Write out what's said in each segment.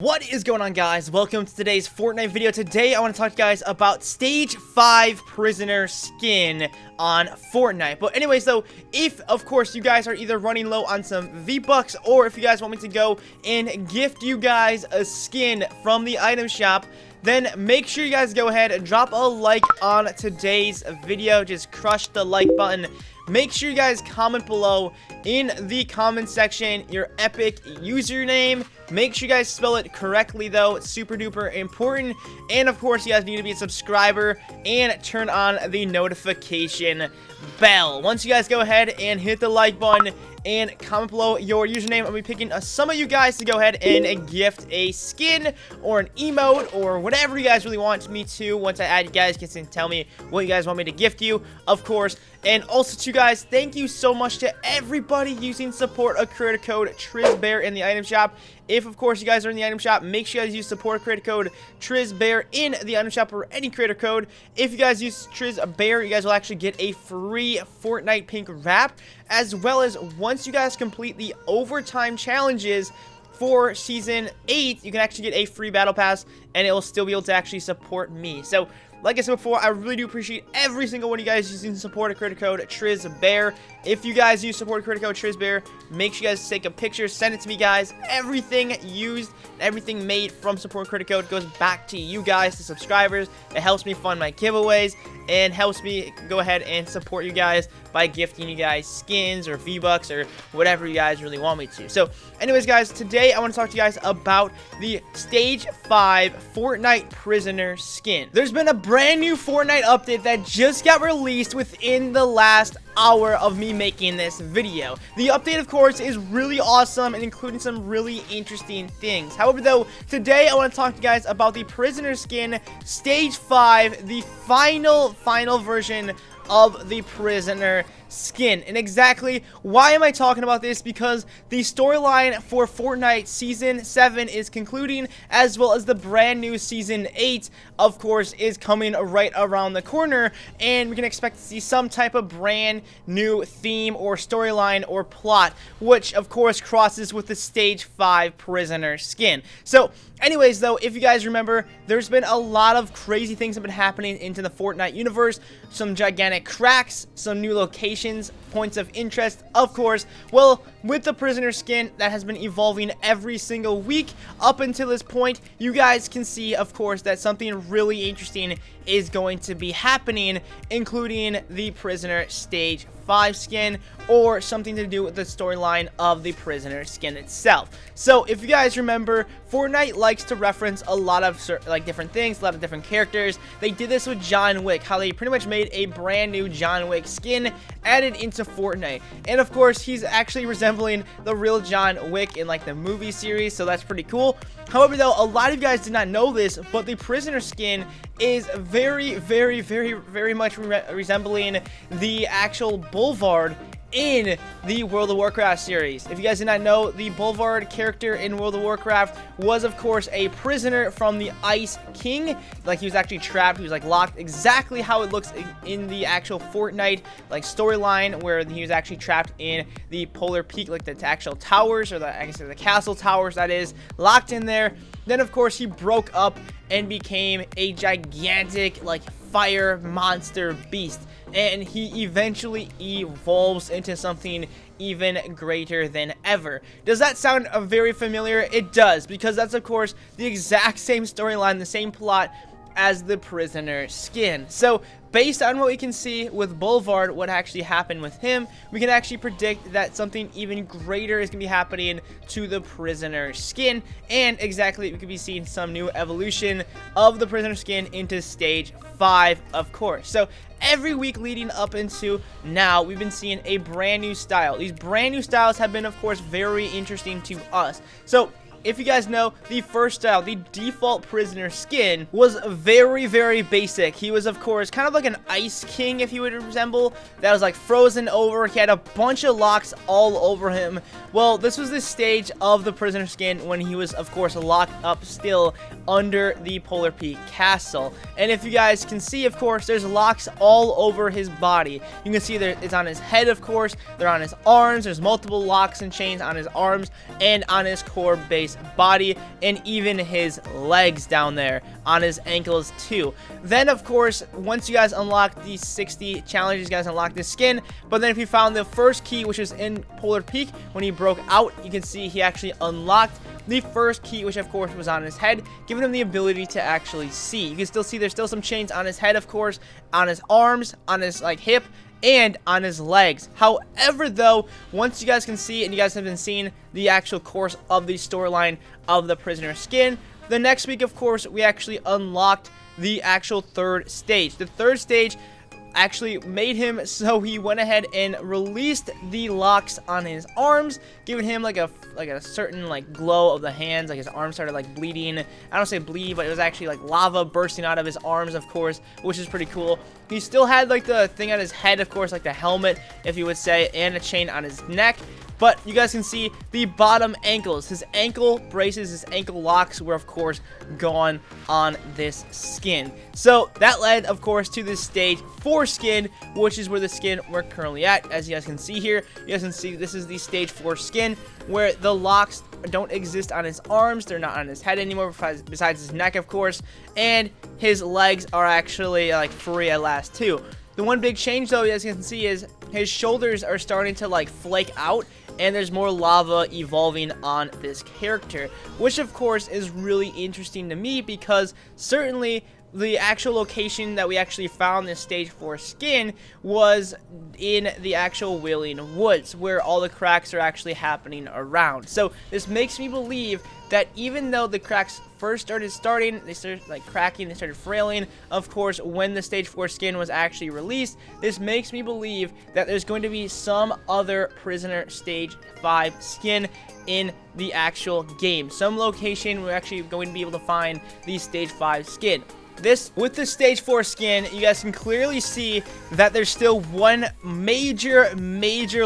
What is going on, guys? Welcome to today's Fortnite video. Today I want to talk to you guys about Stage 5 Prisoner skin on Fortnite. But anyways though, if of course you guys are either running low on some V-Bucks, or if you guys want me to go and gift you guys a skin from the item shop, then make sure you guys go ahead and drop a like on today's video. Just crush the like button. Make sure you guys comment below in the comment section your epic username. Make sure you guys spell it correctly though. It's super duper important. And of course you guys need to be a subscriber and turn on the notification bell. Once you guys go ahead and hit the like button and comment below your username, I'll be picking some of you guys to go ahead and gift a skin or an emote or whatever you guys really want me to. Once I add you guys, can tell me what you guys want me to gift you, of course. And also to you guys, thank you so much to everybody using support a creator code TrizBear in the item shop. If of course you guys are in the item shop, make sure you guys use support creator code TrizBear in the item shop, or any creator code. If you guys use TrizBear, you guys will actually get a free Fortnite pink wrap, as well as once you guys complete the overtime challenges for season 8, you can actually get a free battle pass, and it will still be able to actually support me. So like I said before, I really do appreciate every single one of you guys using support a creator code TrizBear. If you guys use support a creator code TrizBear, make sure you guys take a picture, send it to me, guys. Everything used, everything made from support creator code goes back to you guys, the subscribers. It helps me fund my giveaways and helps me go ahead and support you guys by gifting you guys skins or V-Bucks or whatever you guys really want me to. So anyways, guys, today I want to talk to you guys about the Stage 5 Fortnite Prisoner skin. There's been a brand new Fortnite update that just got released within the last hour of me making this video. The update, of course, is really awesome and including some really interesting things. However, though, today I want to talk to you guys about the Prisoner skin Stage 5, the final version of the Prisoner skin. And exactly why am I talking about this? Because the storyline for Fortnite Season 7 is concluding, as well as the brand new Season 8, of course, is coming right around the corner, and we can expect to see some type of brand new theme or storyline or plot, which of course crosses with the Stage 5 Prisoner skin. So anyways though, if you guys remember, there's been a lot of crazy things that have been happening into the Fortnite universe. Some gigantic cracks, some new locations, points of interest, of course. Well, with the Prisoner skin that has been evolving every single week up until this point, you guys can see, of course, that something really interesting is going to be happening, including the Prisoner Stage 5 skin, or something to do with the storyline of the Prisoner skin itself. So if you guys remember, Fortnite likes to reference a lot of different things, a lot of different characters. They did this with John Wick, how they pretty much made a brand new John Wick skin added into Fortnite. And of course, he's actually resembling the real John Wick in like the movie series, so that's pretty cool. However though, a lot of you guys did not know this, but the Prisoner skin is very much resembling the actual Boulevard in the World of Warcraft series. If you guys did not know, the Boulevard character in World of Warcraft was of course a prisoner from the Ice King. Like, he was actually trapped, he was like locked, exactly how it looks in the actual Fortnite like storyline, where he was actually trapped in the Polar Peak, like the actual towers, or I guess the castle towers, that is, locked in there. Then of course he broke up and became a gigantic like fire monster beast, and he eventually evolves into something even greater than ever. Does that sound very familiar? It does, because that's of course the exact same storyline, the same plot as the Prisoner skin. So based on what we can see with Boulevard, what actually happened with him, we can actually predict that something even greater is going to be happening to the Prisoner skin, and exactly, we could be seeing some new evolution of the Prisoner skin into Stage 5, of course. So every week leading up into now, we've been seeing a brand new style. These brand new styles have been, of course, very interesting to us. So if you guys know, the first style, the default Prisoner skin, was very basic. He was, of course, kind of like an Ice King, if you would resemble, that was like frozen over. He had a bunch of locks all over him. Well, this was the stage of the Prisoner skin when he was, of course, locked up still under the Polar Peak Castle. And if you guys can see, of course, there's locks all over his body. You can see there, it's on his head, of course, they're on his arms, there's multiple locks and chains on his arms and on his core base face, body, and even his legs down there on his ankles too. Then of course, once you guys unlock these 60 challenges, you guys unlock this skin. But then if you found the first key, which was in Polar Peak, when he broke out, you can see he actually unlocked the first key, which of course was on his head, giving him the ability to actually see. You can still see there's still some chains on his head, of course, on his arms, on his like hip, and on his legs. However, though, once you guys can see, and you guys have been seeing the actual course of the storyline of the prisoner skin, the next week, of course, we actually unlocked the actual third stage. The third stage actually made him so he went ahead and released the locks on his arms, giving him like a certain like glow of the hands. Like his arms started like bleeding. I don't say bleed, but it was actually like lava bursting out of his arms, of course, which is pretty cool. He still had like the thing on his head, of course, like the helmet, if you would say, and a chain on his neck. But you guys can see the bottom ankles. His ankle braces, his ankle locks were, of course, gone on this skin. So that led, of course, to this stage 4 skin, which is where the skin we're currently at. As you guys can see here, you guys can see this is the stage 4 skin, where the locks don't exist on his arms. They're not on his head anymore, besides his neck, of course. And his legs are actually like free at last, too. The one big change, though, as you can see, is his shoulders are starting to like flake out, and there's more lava evolving on this character, which of course is really interesting to me, because certainly the actual location that we actually found this stage 4 skin was in the actual Wailing Woods, where all the cracks are actually happening around. So this makes me believe that even though the cracks first started they started like cracking, they started frailing, of course, when the stage 4 skin was actually released. This makes me believe that there's going to be some other prisoner stage 5 skin in the actual game. Some location we're actually going to be able to find the stage 5 skin. With the stage 4 skin, you guys can clearly see that there's still one major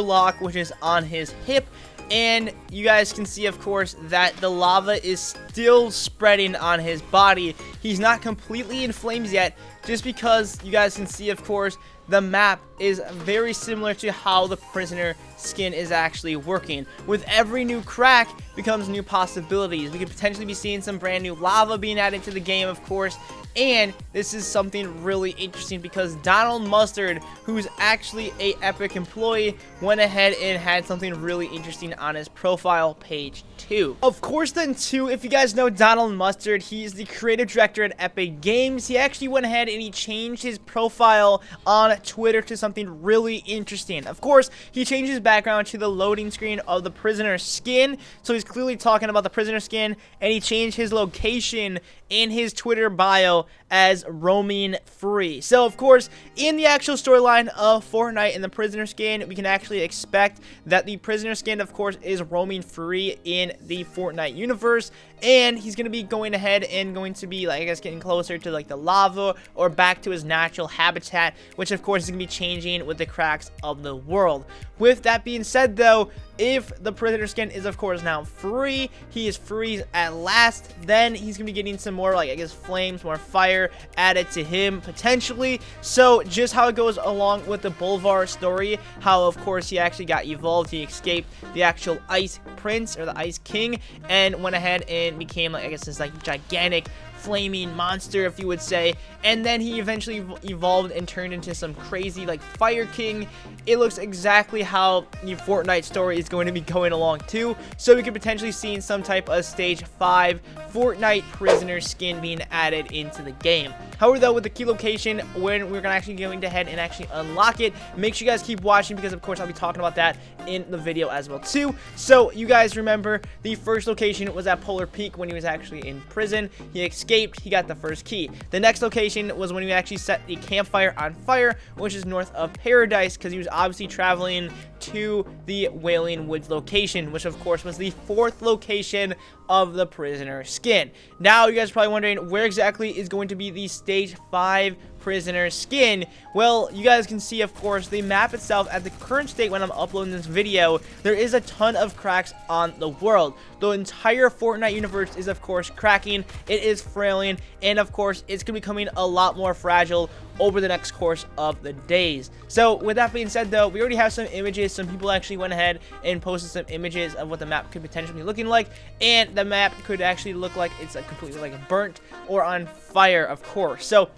lock, which is on his hip. And you guys can see, of course, that the lava is still spreading on his body. He's not completely in flames yet, just because you guys can see, of course, the map is very similar to how the prisoner skin is actually working. With every new crack becomes new possibilities. We could potentially be seeing some brand new lava being added to the game, of course. And this is something really interesting, because Donald Mustard, who's actually a Epic employee, went ahead and had something really interesting on his profile page too. Of course, then too, if you guys know Donald Mustard, he's the creative director at Epic Games. He actually went ahead and he changed his profile on Twitter to something really interesting. Of course, he changed his background to the loading screen of the prisoner skin, so he's clearly talking about the prisoner skin, and he changed his location in his Twitter bio as roaming free. So of course, in the actual storyline of Fortnite and the prisoner skin, we can actually expect that the prisoner skin, of course, is roaming free in the Fortnite universe, and he's going to be going ahead and going to be, like, I guess, getting closer to like the lava or back to his natural habitat, which of course is going to be changing with the cracks of the world. With that being said, though, if the prisoner skin is, of course, now free, he is free at last, then he's going to be getting some more, like, I guess, flames, more fire added to him, potentially. So, just how it goes along with the Bolvar story, how, of course, he actually got evolved, he escaped the actual Ice Prince, or the Ice King, and went ahead and became, like, I guess, this, like, gigantic flaming monster, if you would say, and then he eventually evolved and turned into some crazy, like, Fire King. It looks exactly how the Fortnite story is going to be going along too, so we could potentially see some type of stage 5 Fortnite prisoner skin being added into the game. However, though, with the key location, when we're actually going to head and actually unlock it, make sure you guys keep watching, because of course I'll be talking about that in the video as well too. So you guys remember, the first location was at Polar Peak when he was actually in prison. He escaped, he got the first key. The next location was when we actually set the campfire on fire, which is north of Paradise, because he was obviously traveling to the Wailing Woods location, which of course was the 4th location of the prisoner skin. Now you guys are probably wondering, where exactly is going to be the stage 5 prisoner skin? Well, you guys can see, of course, the map itself at the current state when I'm uploading this video, there is a ton of cracks on the world. The entire Fortnite universe is, of course, cracking, it is frailing, and of course it's gonna be becoming a lot more fragile over the next course of the days. So with that being said though, we already have some images. Some people actually went ahead and posted some images of what the map could potentially be looking like, and the map could actually look like it's completely like burnt or on fire, of course. So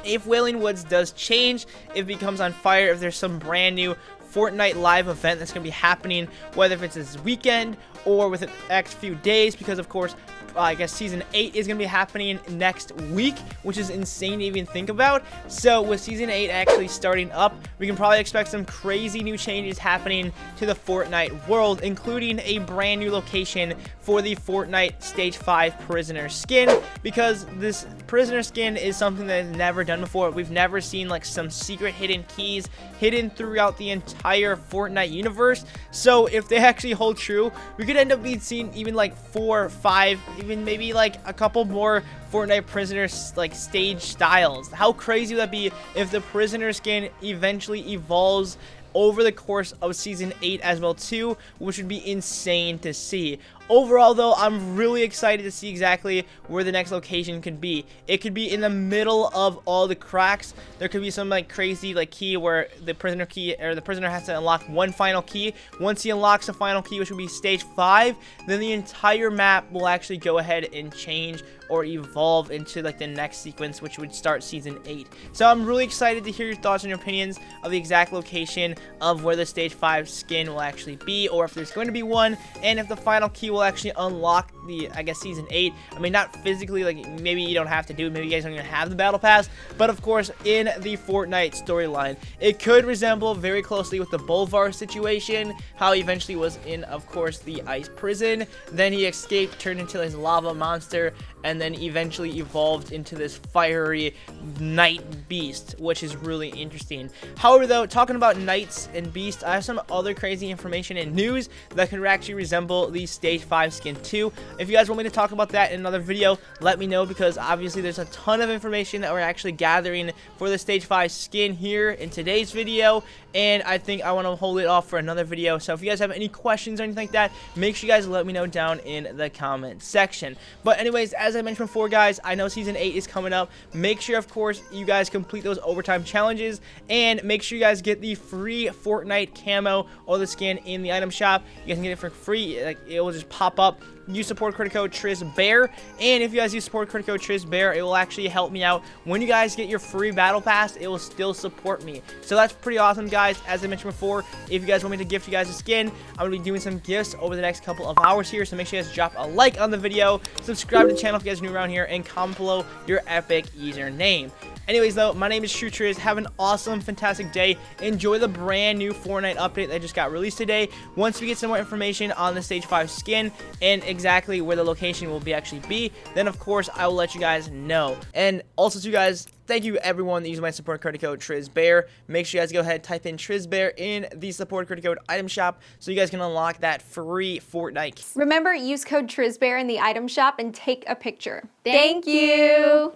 if Wailing Woods does change, if it becomes on fire, if there's some brand new Fortnite live event that's going to be happening, whether if it's this weekend or within the next few days, because of course I guess Season 8 is going to be happening next week, which is insane to even think about. So with Season 8 actually starting up, we can probably expect some crazy new changes happening to the Fortnite world, including a brand new location for the Fortnite Stage 5 Prisoner skin, because this Prisoner skin is something that is never done before. We've never seen like some secret hidden keys hidden throughout the entire Fortnite universe. So if they actually hold true, we could end up being seeing even like 4 or 5, even maybe like a couple more Fortnite Prisoners like stage styles. How crazy would that be if the Prisoner skin eventually evolves over the course of Season 8 as well too, which would be insane to see. Overall though, I'm really excited to see exactly where the next location could be. It could be in the middle of all the cracks. There could be some like crazy like key where the prisoner key, or the prisoner has to unlock one final key. Once he unlocks the final key, which will be stage 5, then the entire map will actually go ahead and change or evolve into like the next sequence, which would start Season 8. So I'm really excited to hear your thoughts and your opinions of the exact location of where the stage 5 skin will actually be, or if there's going to be one, and if the final key will actually unlock the, I guess, Season 8. I mean, not physically, like maybe you don't have to do it, maybe you guys don't even have the battle pass, but of course in the Fortnite storyline it could resemble very closely with the Bolvar situation, how he eventually was in, of course, the ice prison, then he escaped, turned into his lava monster, and then eventually evolved into this fiery night beast, which is really interesting. However though, talking about knights and beasts, I have some other crazy information and news that could actually resemble the stage 5 skin too. If you guys want me to talk about that in another video, let me know, because obviously there's a ton of information that we're actually gathering for the stage 5 skin here in today's video, and I think I want to hold it off for another video. So if you guys have any questions or anything like that, make sure you guys let me know down in the comment section. But anyways, as I mentioned before guys, I know Season 8 is coming up. Make sure of course you guys complete those overtime challenges, and make sure you guys get the free Fortnite camo or the skin in the item shop. You guys can get it for free, like it will just pop up. Use support credit code TrizBear, and if you guys use support credit code TrizBear, it will actually help me out. When you guys get your free battle pass, it will still support me, so that's pretty awesome guys. As I mentioned before, if you guys want me to gift you guys a skin, I'm going to be doing some gifts over the next couple of hours here, so make sure you guys drop a like on the video, subscribe to the channel if you guys are new around here, and comment below your epic username. Anyways though, my name is TrueTriz. Have an awesome, fantastic day. Enjoy the brand new Fortnite update that just got released today. Once we get some more information on the stage 5 skin and exactly where the location will actually be, then of course I will let you guys know. And also to you guys, thank you everyone that used my support credit code TrizBear. Make sure you guys go ahead and type in TrizBear in the support credit code item shop so you guys can unlock that free Fortnite. Remember, use code TrizBear in the item shop and take a picture. Thank you.